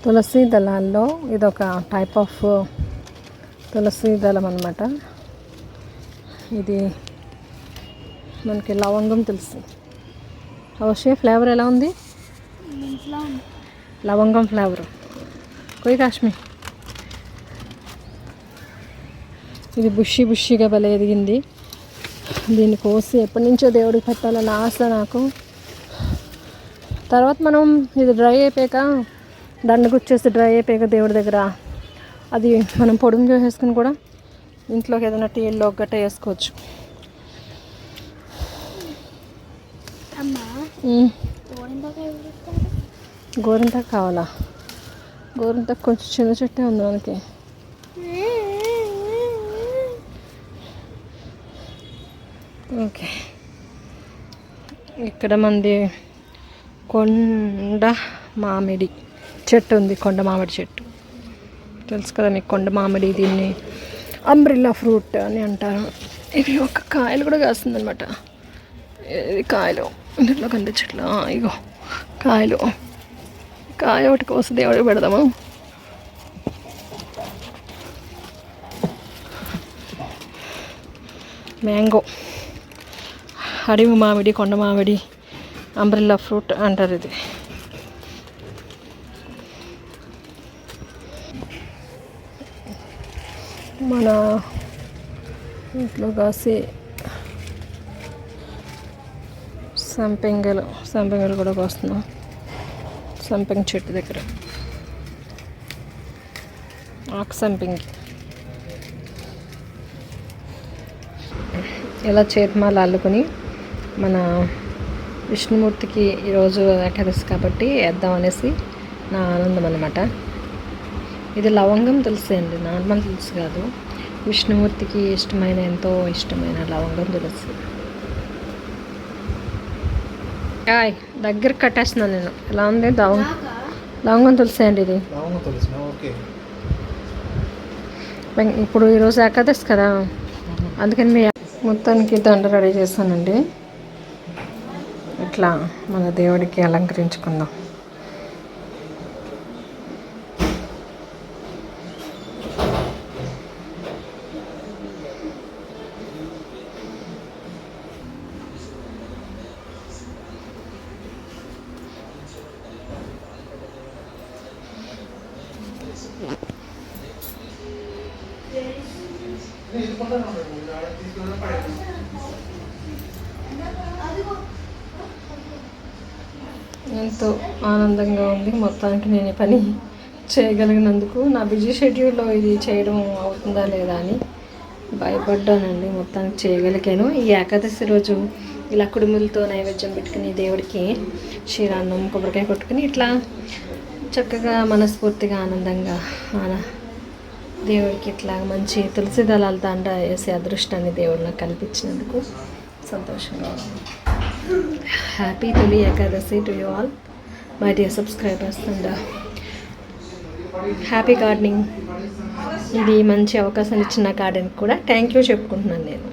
తులసి దళాల్లో ఇదొక type of తులసి దళం అన్నమాట. ఇది మనకి లవంగం తెలుసు. అవశ్య ఫ్లేవర్ ఎలా ఉంది? లవంగం ఫ్లేవర్. కొయ్యి కాశ్మీ. ఇది బుషిగా భలే ఎదిగింది. దీన్ని కోసి ఎప్పటి నుంచో దేవుడికి పెట్టాలని ఆశ నాకు. తర్వాత మనం ఇది డ్రై అయిపోయాక దండగుచ్చేసి డ్రై అయిపోయాక దేవుడి దగ్గర అది మనం పొడుము చేసేసుకుని కూడా ఇంట్లోకి ఏదైనా టీల్లో గట్ట వేసుకోవచ్చు. గోరింటాకు కావాలా? గోరింటాకు కొంచెం చిన్న చెట్టే ఉంది మనకి. ఓకే, ఇక్కడ మంది కొండ మామిడి చెట్టు ఉంది. కొండ మామిడి చెట్టు తెలుసు కదా మీకు. కొండ మామిడి, దీన్ని అంబ్రిల్లా ఫ్రూట్ అని అంటారు. ఇది ఒక కాయలు కూడా కాస్తుందన్నమాట. ఇది కాయలు ఇంట్లో కనిపించట్లా. ఇగో కాయలు. కాయ ఒకటి కోసి దేవుడికి పెడదాము. మ్యాంగో, అడవి మామిడి, కొండ మామిడి, అంబ్రిల్లా ఫ్రూట్ అంటారు ఇది. మన ఇంట్లో కాసి సంపెంగలు కూడా కోస్తున్నాం. సంపెంగ చెట్టు దగ్గర ఆకు సంపెంగి. ఇలా చేతిమాల అల్లుకొని మన విష్ణుమూర్తికి ఈరోజు ఏకాదశి కాబట్టి వేద్దాం అనేసి నా ఆనందం అన్నమాట. ఇది లవంగం తులసి అండి, నార్మల్ తులసి కాదు. విష్ణుమూర్తికి ఎంతో ఇష్టమైన లవంగం తులసి. దగ్గర కట్టేస్తున్నాను నేను. ఎలా ఉంది? లవంగం తులసి అండి ఇది. ఇప్పుడు ఈరోజు ఏకాదశి కదా, అందుకని మీ మొత్తానికి దండ రెడీ చేస్తానండి. ఇట్లా మన దేవుడికి అలంకరించుకుందాం. ఎంతో ఆనందంగా ఉంది. మొత్తానికి నేను ఈ పని చేయగలిగినందుకు. నా బిజీ షెడ్యూల్లో ఇది చేయడం అవుతుందా లేదా అని భయపడ్డానండి. మొత్తానికి చేయగలిగాను. ఈ ఏకాదశి రోజు ఇలా కుడుములతో నైవేద్యం పెట్టుకుని దేవుడికి క్షీరాన్నం, కొబ్బరికాయ కొట్టుకుని ఇట్లా చక్కగా మనస్ఫూర్తిగా ఆనందంగా దేవుడికి ఇట్లా మంచి తులసి దళాల దండ వేసే అదృష్టాన్ని దేవుడు నాకు కల్పించినందుకు సంతోషంగా ఉంది. హ్యాపీ తొలి Ekadashi to you all my dear subscribers and happy gardening. ఇది మంచి అవకాశాన్ని ఇచ్చిన గార్డెన్కి కూడా థ్యాంక్ యూ చెప్పుకుంటున్నాను నేను.